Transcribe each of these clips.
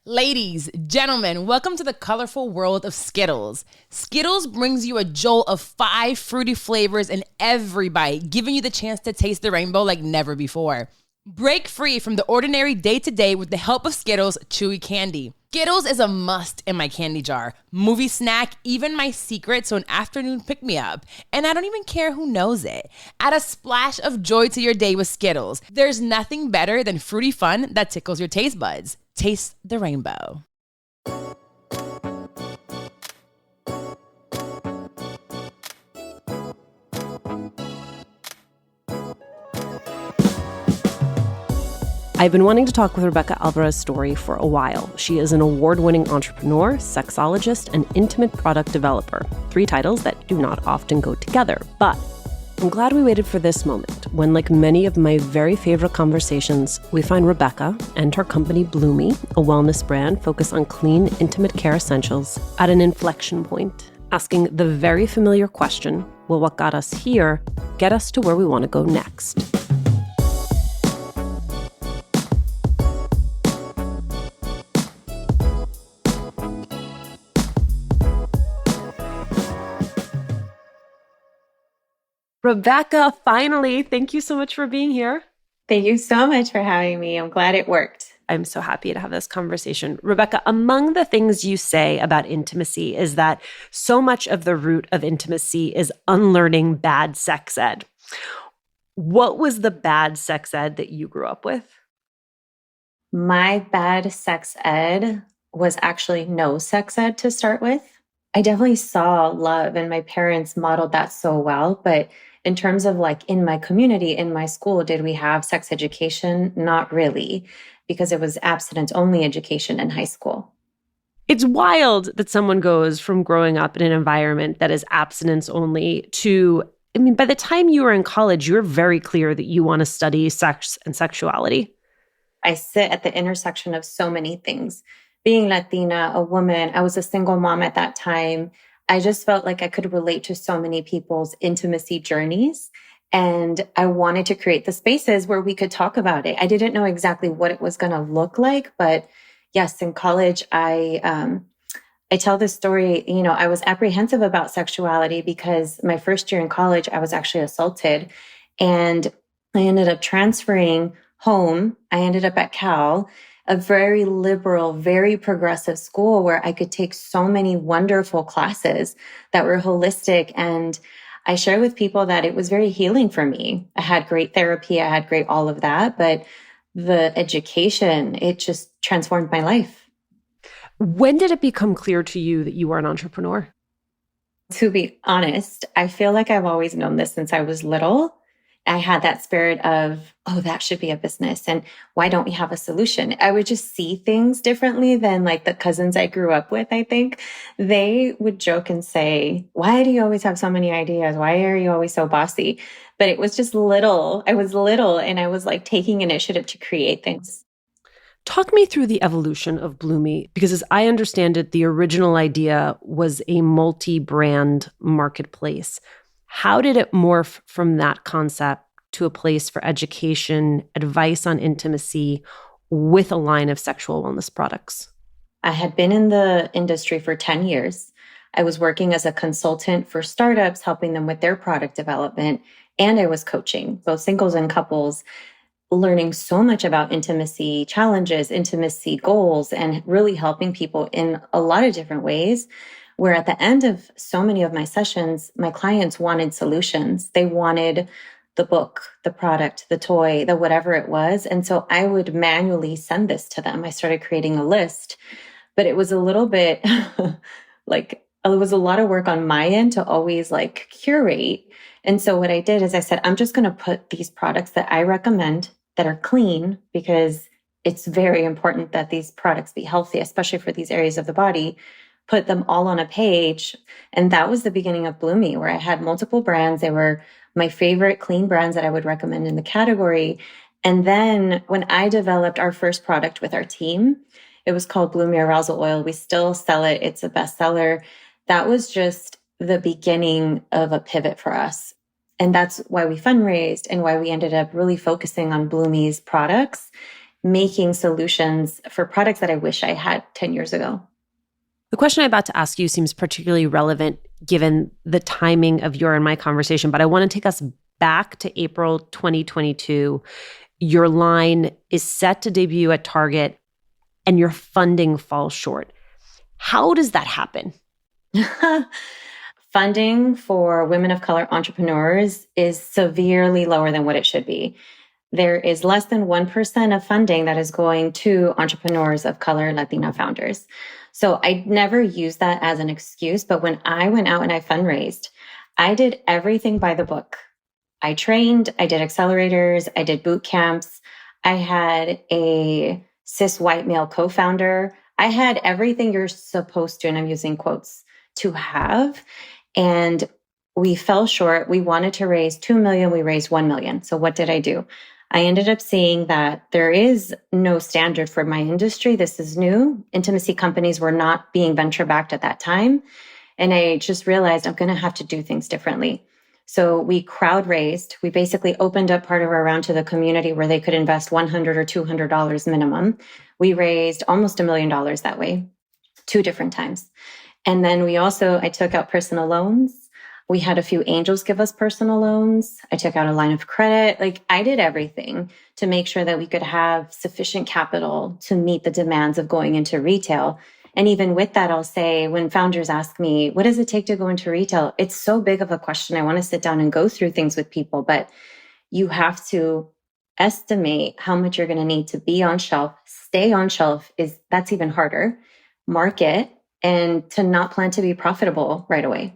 Ladies, gentlemen, welcome to the colorful world of Skittles. Skittles brings you a jolt of 5 fruity flavors in every bite, giving you the chance to taste the rainbow like never before. Break free from the ordinary day-to-day with the help of Skittles Chewy Candy. Skittles is a must in my candy jar, movie snack, even my secret, so an afternoon pick-me-up. And I don't even care who knows it. Add a splash of joy to your day with Skittles. There's nothing better than fruity fun that tickles your taste buds. Taste the rainbow. I've been wanting to talk with Rebecca Alvarez's story for a while. She is an award-winning entrepreneur, sexologist, and intimate product developer. 3 titles that do not often go together. But I'm glad we waited for this moment when, like many of my very favorite conversations, we find Rebecca and her company Bloomy, a wellness brand focused on clean, intimate care essentials, at an inflection point, asking the very familiar question, will what got us here get us to where we want to go next? Rebecca, finally, thank you so much for being here. Thank you so much for having me. I'm glad it worked. I'm so happy to have this conversation. Rebecca, among the things you say about intimacy is that so much of the root of intimacy is unlearning bad sex ed. What was the bad sex ed that you grew up with? My bad sex ed was actually no sex ed to start with. I definitely saw love and my parents modeled that so well, but in terms of like in my community, in my school, did we have sex education? Not really, because it was abstinence only education in high school. It's wild that someone goes from growing up in an environment that is abstinence only to, I mean, by the time you were in college, you were very clear that you want to study sex and sexuality. I sit at the intersection of so many things. Being Latina, a woman, I was a single mom at that time. I just felt like I could relate to so many people's intimacy journeys. And I wanted to create the spaces where we could talk about it. I didn't know exactly what it was going to look like. But yes, in college, I tell this story, I was apprehensive about sexuality because my first year in college, I was actually assaulted. And I ended up transferring home. I ended up at Cal, a very liberal, very progressive school where I could take so many wonderful classes that were holistic. And I share with people that it was very healing for me. I had great therapy. I had great all of that. But the education, it just transformed my life. When did it become clear to you that you were an entrepreneur? To be honest, I feel like I've always known this since I was little. I had that spirit of, oh, that should be a business. And why don't we have a solution? I would just see things differently than like the cousins I grew up with, I think. They would joke and say, why do you always have so many ideas? Why are you always so bossy? But it was just little. I was little and I was like taking initiative to create things. Talk me through the evolution of Bloomy, because as I understand it, the original idea was a multi-brand marketplace. How did it morph from that concept to a place for education, advice on intimacy, with a line of sexual wellness products? I had been in the industry for 10 years. I was working as a consultant for startups, helping them with their product development. And I was coaching both singles and couples, learning so much about intimacy challenges, intimacy goals, and really helping people in a lot of different ways. Where at the end of so many of my sessions, my clients wanted solutions. They wanted the book, the product, the toy, the whatever it was. And so I would manually send this to them. I started creating a list, but it was a little bit like, it was a lot of work on my end to always like curate. And so what I did is I said, I'm just going to put these products that I recommend that are clean, because it's very important that these products be healthy, especially for these areas of the body, put them all on a page. And that was the beginning of Bloomy, where I had multiple brands. They were my favorite clean brands that I would recommend in the category. And then when I developed our first product with our team, it was called Bloomy Arousal Oil. We still sell it. It's a bestseller. That was just the beginning of a pivot for us. And that's why we fundraised and why we ended up really focusing on Bloomie's products, making solutions for products that I wish I had 10 years ago. The question I'm about to ask you seems particularly relevant given the timing of your and my conversation, but I want to take us back to April 2022. Your line is set to debut at Target and your funding falls short. How does that happen? Funding for women of color entrepreneurs is severely lower than what it should be. There is less than 1% of funding that is going to entrepreneurs of color, Latina founders. So I never use that as an excuse. But when I went out and I fundraised, I did everything by the book. I trained, I did accelerators, I did boot camps. I had a cis white male co-founder. I had everything you're supposed to, and I'm using quotes, to have. And we fell short. We wanted to raise 2 million. We raised 1 million. So what did I do? I ended up seeing that there is no standard for my industry. This is new. Intimacy companies were not being venture backed at that time. And I just realized I'm going to have to do things differently. So we crowd raised. We basically opened up part of our round to the community where they could invest $100 or $200 minimum. We raised almost $1 million that way, 2 different times. And then I took out personal loans. We had a few angels give us personal loans. I took out a line of credit. Like, I did everything to make sure that we could have sufficient capital to meet the demands of going into retail. And even with that, I'll say when founders ask me, what does it take to go into retail? It's so big of a question. I want to sit down and go through things with people, but you have to estimate how much you're going to need to be on shelf. Stay on shelf that's even harder. Market, and to not plan to be profitable right away.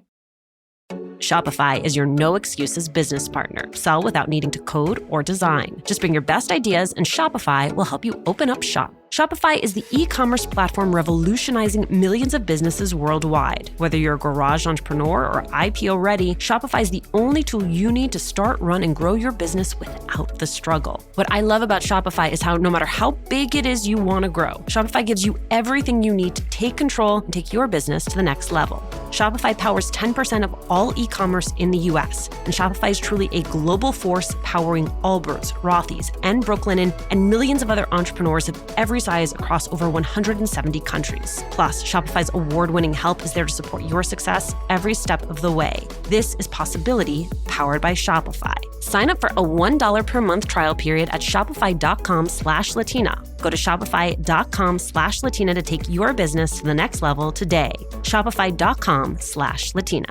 Shopify is your no excuses business partner. Sell without needing to code or design. Just bring your best ideas and Shopify will help you open up shop. Shopify is the e-commerce platform revolutionizing millions of businesses worldwide. Whether you're a garage entrepreneur or IPO ready, Shopify is the only tool you need to start, run, and grow your business without the struggle. What I love about Shopify is how no matter how big it is you want to grow, Shopify gives you everything you need to take control and take your business to the next level. Shopify powers 10% of all e-commerce in the US, and Shopify is truly a global force powering Allbirds, Rothy's, and Brooklinen, and millions of other entrepreneurs of every size across over 170 countries. Plus, Shopify's award-winning help is there to support your success every step of the way. This is Possibility, powered by Shopify. Sign up for a $1 per month trial period at shopify.com/Latina. Go to shopify.com/Latina to take your business to the next level today. Shopify.com/Latina.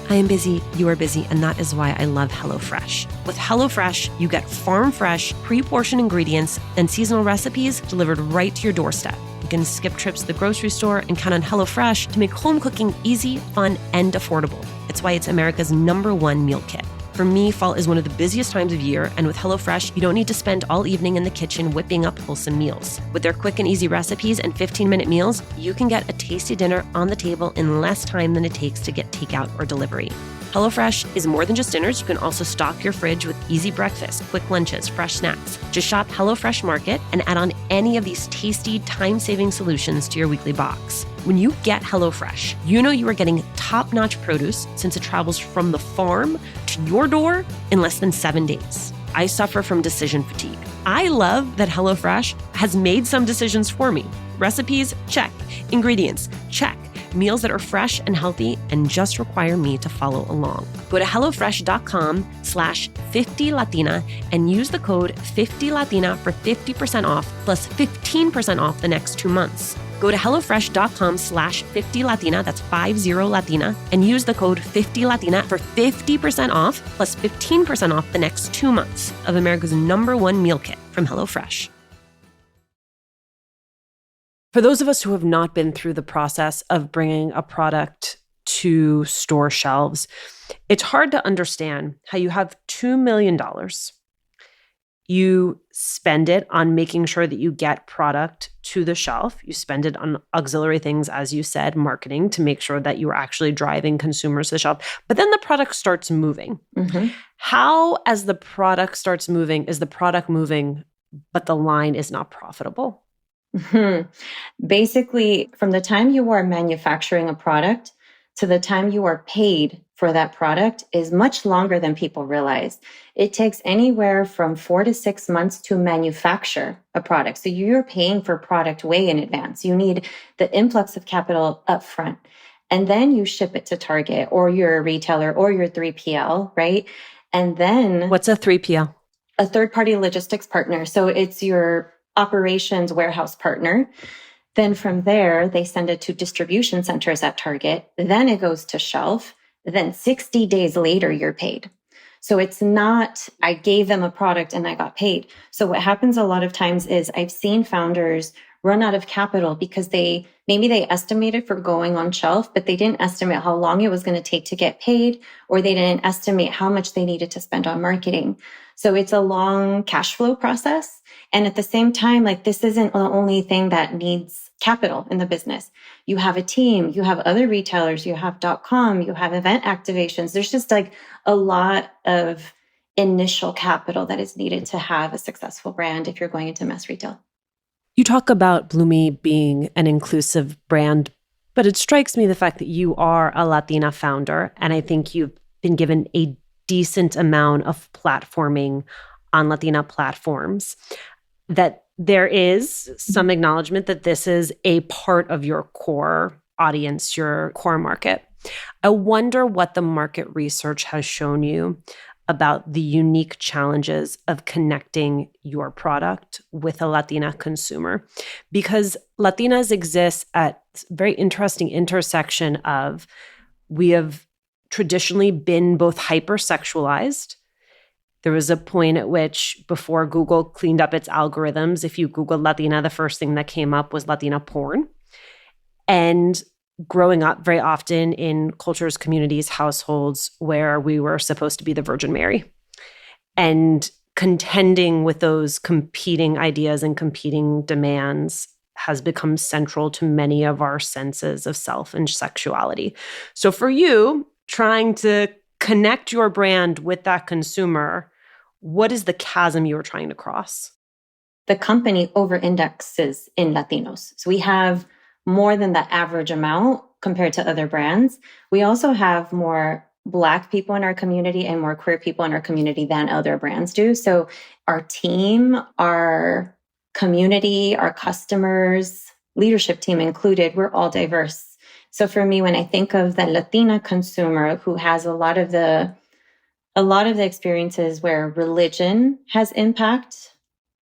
I am busy, you are busy, and that is why I love HelloFresh. With HelloFresh, you get farm-fresh, pre-portioned ingredients and seasonal recipes delivered right to your doorstep. You can skip trips to the grocery store and count on HelloFresh to make home cooking easy, fun, and affordable. It's why it's America's #1 meal kit. For me, fall is one of the busiest times of year, and with HelloFresh, you don't need to spend all evening in the kitchen whipping up wholesome meals. With their quick and easy recipes and 15-minute meals, you can get a tasty dinner on the table in less time than it takes to get takeout or delivery. HelloFresh is more than just dinners. You can also stock your fridge with easy breakfast, quick lunches, fresh snacks. Just shop HelloFresh Market and add on any of these tasty, time-saving solutions to your weekly box. When you get HelloFresh, you know you are getting top-notch produce since it travels from the farm to your door in less than 7 days. I suffer from decision fatigue. I love that HelloFresh has made some decisions for me. Recipes, check. Ingredients, check. Meals that are fresh and healthy and just require me to follow along. Go to HelloFresh.com/50Latina and use the code 50Latina for 50% off plus 15% off the next 2 months. Go to HelloFresh.com/50Latina, that's 50Latina, and use the code 50Latina for 50% off plus 15% off the next 2 months of America's #1 meal kit from HelloFresh. For those of us who have not been through the process of bringing a product to store shelves, it's hard to understand how you have $2 million. You spend it on making sure that you get product to the shelf. You spend it on auxiliary things, as you said, marketing, to make sure that you're actually driving consumers to the shelf. But then the product starts moving. Mm-hmm. How, as the product starts moving, is the product moving, but the line is not profitable? Mm-hmm. Basically, from the time you are manufacturing a product to the time you are paid for that product is much longer than people realize. It takes anywhere from 4 to 6 months to manufacture a product. So you're paying for product way in advance. You need the influx of capital up front. And then you ship it to Target or your retailer or your 3PL, right? And then What's a 3PL? A third-party logistics partner. So it's your operations warehouse partner. Then from there, they send it to distribution centers at Target. Then it goes to shelf. Then 60 days later, you're paid. So it's not, I gave them a product and I got paid. So what happens a lot of times is I've seen founders run out of capital because maybe they estimated for going on shelf, but they didn't estimate how long it was going to take to get paid, or they didn't estimate how much they needed to spend on marketing. So it's a long cash flow process. And at the same time, like this isn't the only thing that needs capital in the business. You have a team, you have other retailers, you have .com, you have event activations. There's just like a lot of initial capital that is needed to have a successful brand if you're going into mass retail. You talk about Bloomy being an inclusive brand, but it strikes me the fact that you are a Latina founder, and I think you've been given a decent amount of platforming on Latina platforms, that there is some acknowledgement that this is a part of your core audience, your core market. I wonder what the market research has shown you about the unique challenges of connecting your product with a Latina consumer, because Latinas exist at a very interesting intersection of, we have traditionally been both hypersexualized. There was a point at which, before Google cleaned up its algorithms, if you Googled Latina, the first thing that came up was Latina porn. And growing up very often in cultures, communities, households where we were supposed to be the Virgin Mary, and contending with those competing ideas and competing demands has become central to many of our senses of self and sexuality. So for you, trying to connect your brand with that consumer, what is the chasm you were trying to cross? The company over-indexes in Latinos. So we have more than the average amount compared to other brands. We also have more Black people in our community and more queer people in our community than other brands do. So our team, our community, our customers, leadership team included, we're all diverse. So for me, when I think of the Latina consumer who has a lot of the experiences where religion has impact,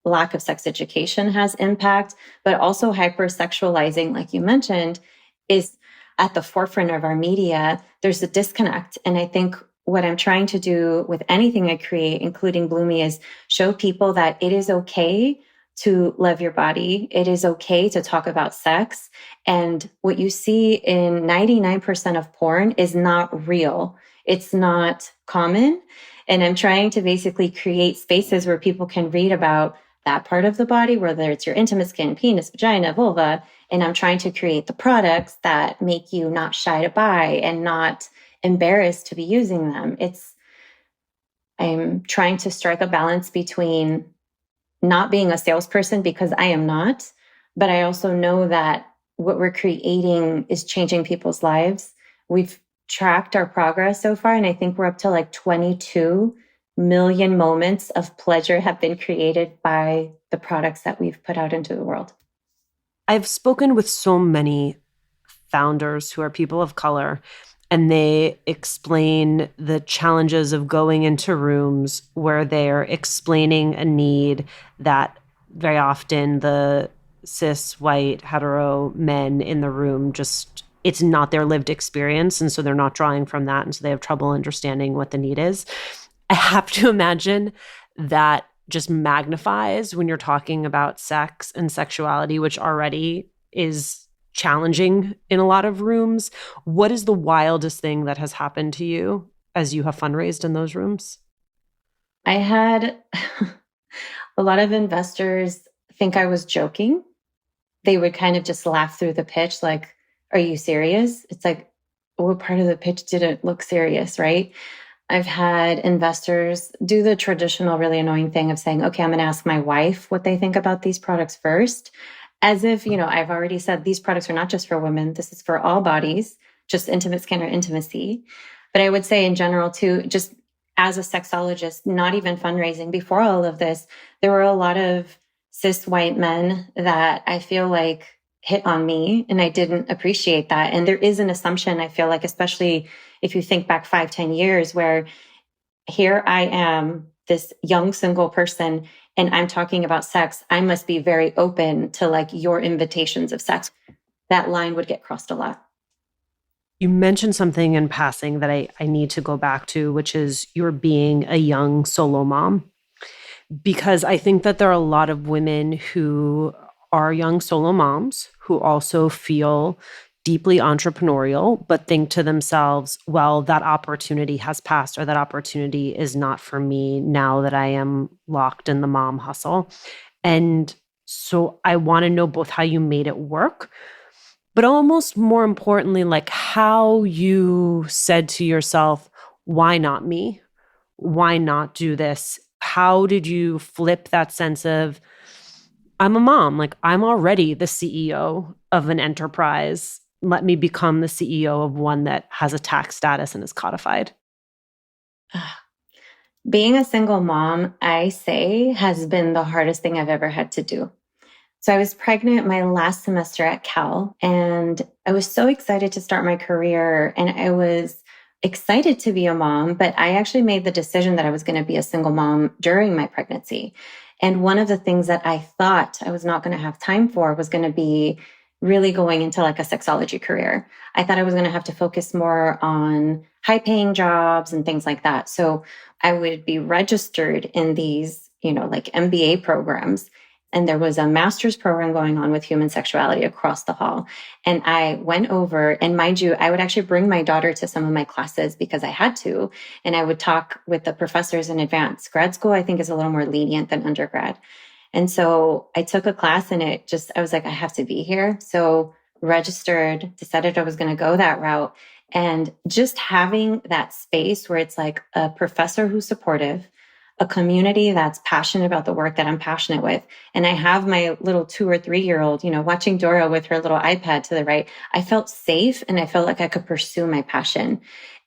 lack of sex education has impact, but also hypersexualizing, like you mentioned, is at the forefront of our media. There's a disconnect. And I think what I'm trying to do with anything I create, including Bloomy, is show people that it is okay to love your body. It is okay to talk about sex. And what you see in 99% of porn is not real. It's not common. And I'm trying to basically create spaces where people can read about that part of the body, whether it's your intimate skin, penis, vagina, vulva. And I'm trying to create the products that make you not shy to buy and not embarrassed to be using them. I'm trying to strike a balance between not being a salesperson, because I am not, but I also know that what we're creating is changing people's lives. We've tracked our progress so far, and I think we're up to like 22 million moments of pleasure have been created by the products that we've put out into the world. I've spoken with so many founders who are people of color, and they explain the challenges of going into rooms where they're explaining a need that very often the cis, white, hetero men in the room just, it's not their lived experience. And so they're not drawing from that. And so they have trouble understanding what the need is. I have to imagine that just magnifies when you're talking about sex and sexuality, which already is challenging in a lot of rooms. What is the wildest thing that has happened to you as you have fundraised in those rooms? I had a lot of investors think I was joking. They would kind of just laugh through the pitch, like, are you serious? It's like, what part of the pitch didn't look serious, right? I've had investors do the traditional, really annoying thing of saying, okay, I'm going to ask my wife what they think about these products first. As if, I've already said these products are not just for women. This is for all bodies. just intimate skin or intimacy. But I would say in general too, just as a sexologist, not even fundraising, before all of this, there were a lot of cis white men that I feel like hit on me, and I didn't appreciate that. And there is an assumption, I feel like, especially if you think back 5-10 years, where here I am, this young single person, and I'm talking about sex. I must be very open to like your invitations of sex. That line would get crossed a lot. You mentioned something in passing that I need to go back to, which is your being a young solo mom. Because I think that there are a lot of women who are young solo moms who also feel deeply entrepreneurial, but think to themselves, well, that opportunity has passed, or that opportunity is not for me now that I am locked in the mom hustle. And so I want to know both how you made it work, but almost more importantly, like how you said to yourself, why not me? Why not do this? How did you flip that sense of, I'm a mom, like I'm already the CEO of an enterprise. Let me become the CEO of one that has a tax status and is codified? Being a single mom, I say, has been the hardest thing I've ever had to do. So I was pregnant my last semester at Cal, and I was so excited to start my career, and I was excited to be a mom, but I actually made the decision that I was going to be a single mom during my pregnancy. And one of the things that I thought I was not going to have time for was going to be really going into like a sexology career. I thought I was going to have to focus more on high paying jobs and things like that. So I would be registered in these, like MBA programs. And there was a master's program going on with human sexuality across the hall. And I went over, and mind you, I would actually bring my daughter to some of my classes because I had to. And I would talk with the professors in advance. Grad school, I think, is a little more lenient than undergrad. And so I took a class, and I was like, I have to be here. So registered, decided I was going to go that route. And just having that space where it's like a professor who's supportive, a community that's passionate about the work that I'm passionate with. And I have my little 2 or 3-year-old, watching Dora with her little iPad to the right. I felt safe, and I felt like I could pursue my passion.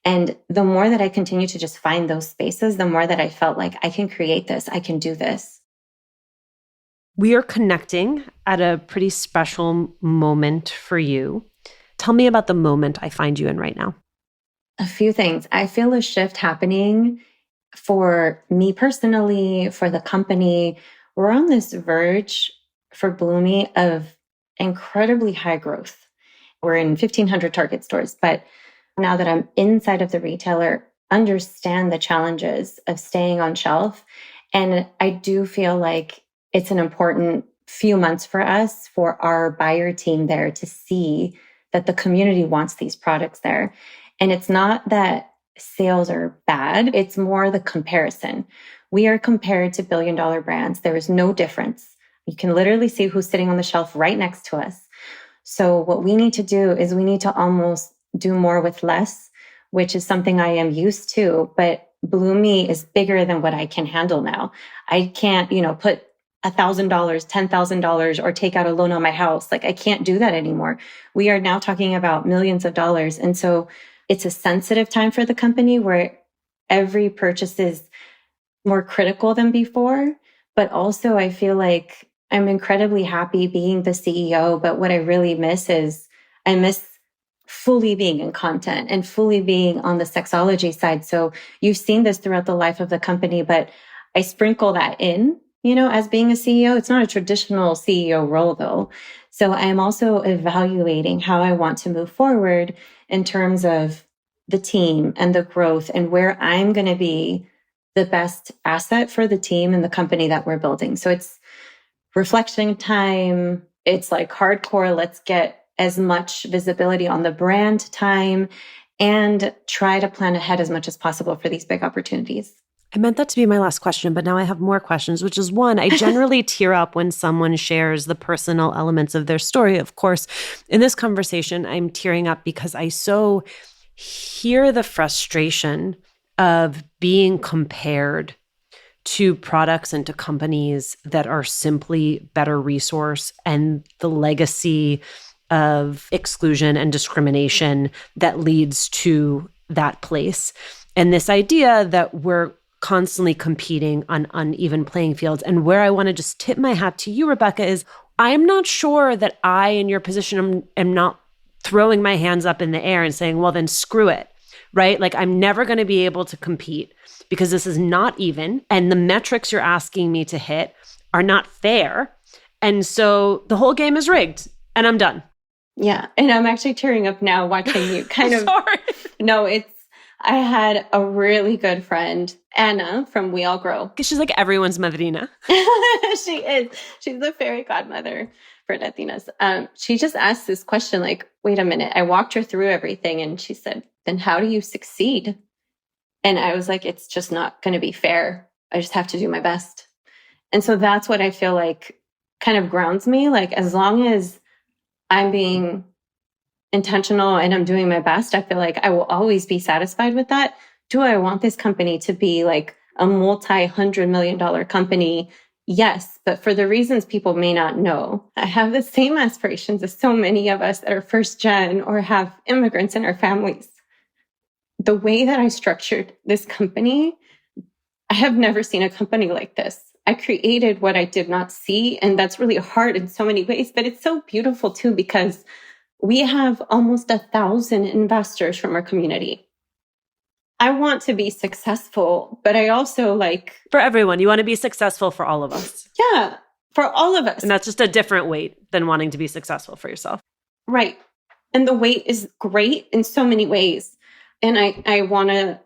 And the more that I continue to just find those spaces, the more that I felt like I can create this, I can do this. We are connecting at a pretty special moment for you. Tell me about the moment I find you in right now. A few things. I feel a shift happening for me personally, for the company. We're on this verge for Bloomy of incredibly high growth. We're in 1,500 Target stores, but now that I'm inside of the retailer, understand the challenges of staying on shelf. And I do feel like it's an important few months for us, for our buyer team there to see that the community wants these products there. And it's not that sales are bad. It's more the comparison. We are compared to billion-dollar brands. There is no difference. You can literally see who's sitting on the shelf right next to us. So what we need to do is we need to almost do more with less, which is something I am used to. But Bloomy is bigger than what I can handle now. I can't, put $1,000, $10,000, or take out a loan on my house. Like I can't do that anymore. We are now talking about millions of dollars. And so it's a sensitive time for the company where every purchase is more critical than before. But also I feel like I'm incredibly happy being the CEO. But what I really miss is I miss fully being in content and fully being on the sexology side. So you've seen this throughout the life of the company, but I sprinkle that in, as being a CEO. It's not a traditional CEO role though. So I am also evaluating how I want to move forward in terms of the team and the growth and where I'm going to be the best asset for the team and the company that we're building. So it's reflection time. It's like hardcore. Let's get as much visibility on the brand time and try to plan ahead as much as possible for these big opportunities. I meant that to be my last question, but now I have more questions, which is one, I generally tear up when someone shares the personal elements of their story. Of course, in this conversation, I'm tearing up because I so hear the frustration of being compared to products and to companies that are simply better resource, and the legacy of exclusion and discrimination that leads to that place. And this idea that we're constantly competing on uneven playing fields. And where I want to just tip my hat to you, Rebecca, is I'm not sure that I, in your position, am not throwing my hands up in the air and saying, well, then screw it, right? Like, I'm never going to be able to compete because this is not even. And the metrics you're asking me to hit are not fair. And so the whole game is rigged and I'm done. Yeah. And I'm actually tearing up now watching you kind of. Sorry. No, I had a really good friend, Anna from We All Grow. She's like everyone's madrina. She is. She's the fairy godmother for Latinas. She just asked this question like, wait a minute. I walked her through everything and she said, then how do you succeed? And I was like, it's just not going to be fair. I just have to do my best. And so that's what I feel like kind of grounds me. Like, as long as I'm being intentional and I'm doing my best, I feel like I will always be satisfied with that. Do I want this company to be like a multi-$100 million company? Yes, but for the reasons people may not know. I have the same aspirations as so many of us that are first gen or have immigrants in our families. The way that I structured this company, I have never seen a company like this. I created what I did not see, and that's really hard in so many ways, but it's so beautiful too, because we have almost 1,000 investors from our community. I want to be successful, but I also like... For everyone, you want to be successful for all of us. Yeah, for all of us. And that's just a different weight than wanting to be successful for yourself. Right. And the weight is great in so many ways. And I want to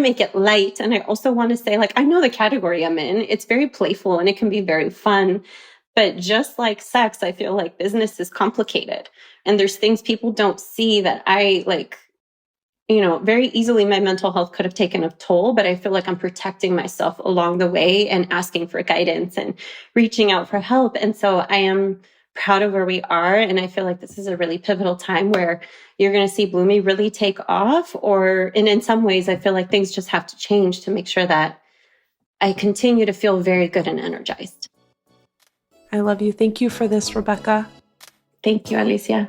make it light. And I also want to say, like, I know the category I'm in. It's very playful and it can be very fun. But just like sex, I feel like business is complicated. And there's things people don't see that I like, very easily my mental health could have taken a toll, but I feel like I'm protecting myself along the way and asking for guidance and reaching out for help. And so I am proud of where we are. And I feel like this is a really pivotal time where you're going to see Bloomy really take off, and in some ways, I feel like things just have to change to make sure that I continue to feel very good and energized. I love you. Thank you for this, Rebecca. Thank you, Alicia.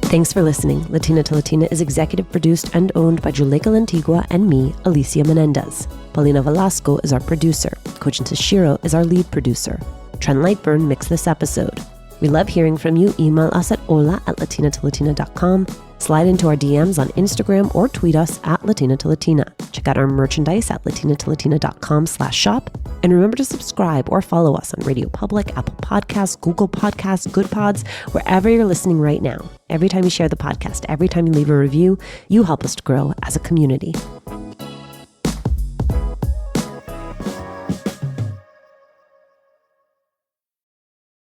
Thanks for listening. Latina to Latina is executive produced and owned by Juleka Lantigua and me, Alicia Menendez. Paulina Velasco is our producer. Kojin Tashiro is our lead producer. Trent Lightburn mixed this episode. We love hearing from you. Email us at hola@latinatolatina.com. Slide into our DMs on Instagram or tweet us at Latina to Latina. Check out our merchandise at latinatolatina.com/shop. And remember to subscribe or follow us on Radio Public, Apple Podcasts, Google Podcasts, Good Pods, wherever you're listening right now. Every time you share the podcast, every time you leave a review, you help us to grow as a community.